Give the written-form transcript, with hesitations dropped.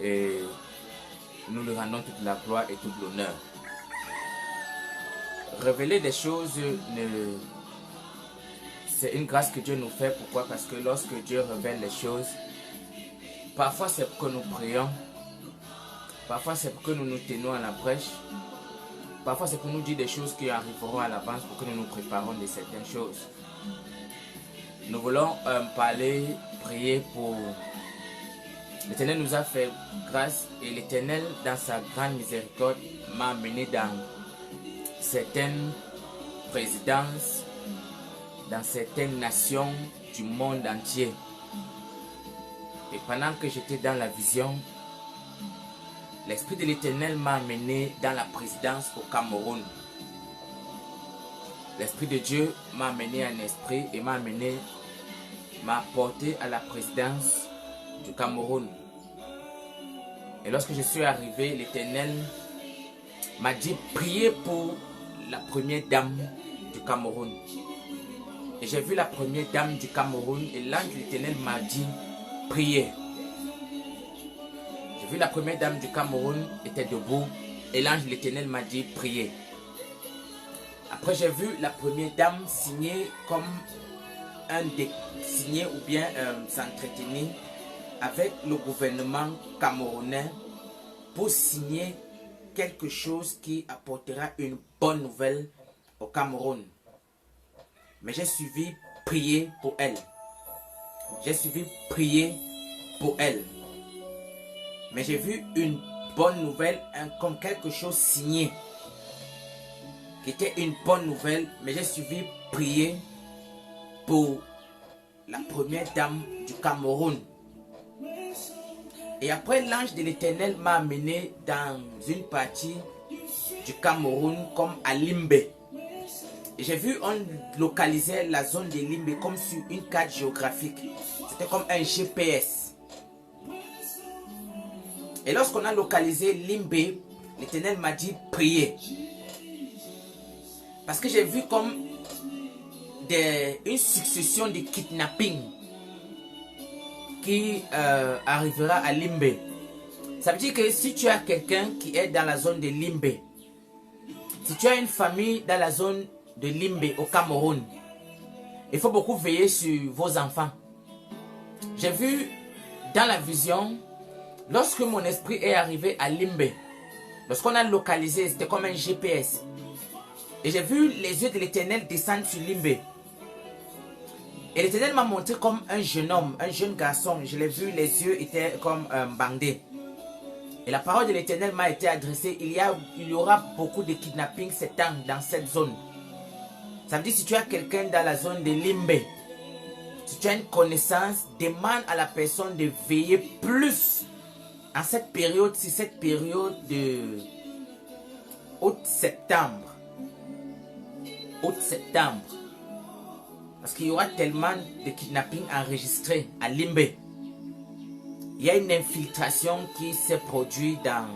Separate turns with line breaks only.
et nous lui rendons toute la gloire et tout l'honneur. Révéler des choses, c'est une grâce que Dieu nous fait. Pourquoi? Parce que lorsque Dieu révèle les choses, parfois c'est pour que nous prions, parfois c'est pour que nous nous tenions à la brèche, parfois c'est pour nous dire des choses qui arriveront à l'avance pour que nous nous préparons de certaines choses. Nous voulons prier pour... L'Éternel nous a fait grâce et l'Éternel, dans sa grande miséricorde, m'a amené dans certaines présidences, dans certaines nations du monde entier. Et pendant que j'étais dans la vision, l'Esprit de l'Éternel m'a amené dans la présidence au Cameroun. L'Esprit de Dieu m'a amené en esprit et m'a apporté à la présidence du Cameroun. Et lorsque je suis arrivé, l'Éternel m'a dit prier pour la première dame du Cameroun. Et j'ai vu la première dame du Cameroun et l'ange de l'Éternel m'a dit prier. J'ai vu la première dame du Cameroun était debout et l'ange de l'Éternel m'a dit prier. Après j'ai vu la première dame signer comme signer ou bien s'entretenir avec le gouvernement camerounais pour signer quelque chose qui apportera une bonne nouvelle au Cameroun. Mais j'ai suivi prier pour elle. J'ai suivi prier pour elle. Mais j'ai vu une bonne nouvelle comme quelque chose signé. Qui était une bonne nouvelle. Mais j'ai suivi prier pour la première dame du Cameroun. Et après, l'ange de l'Éternel m'a amené dans une partie du Cameroun comme à Limbe. Et j'ai vu, on localisait la zone de Limbe comme sur une carte géographique. C'était comme un GPS. Et lorsqu'on a localisé Limbe, l'Éternel m'a dit prier. Parce que j'ai vu comme une succession de kidnappings qui arrivera à Limbe. Ça veut dire que si tu as quelqu'un qui est dans la zone de Limbe, si tu as une famille dans la zone de Limbe au Cameroun, il faut beaucoup veiller sur vos enfants. J'ai vu dans la vision, lorsque mon esprit est arrivé à Limbe, lorsqu'on a localisé, c'était comme un GPS. Et j'ai vu les yeux de l'Éternel descendre sur Limbe. Et l'Éternel m'a montré comme un jeune homme, un jeune garçon. Je l'ai vu, les yeux étaient comme bandés. Et la parole de l'Éternel m'a été adressée. Il y aura beaucoup de kidnappings cet an dans cette zone. Ça veut dire si tu as quelqu'un dans la zone de Limbe, si tu as une connaissance, demande à la personne de veiller plus en cette période, c'est cette période de août-septembre. Août-septembre. Parce qu'il y aura tellement de kidnappings enregistrés à Limbe. Il y a une infiltration qui s'est produite dans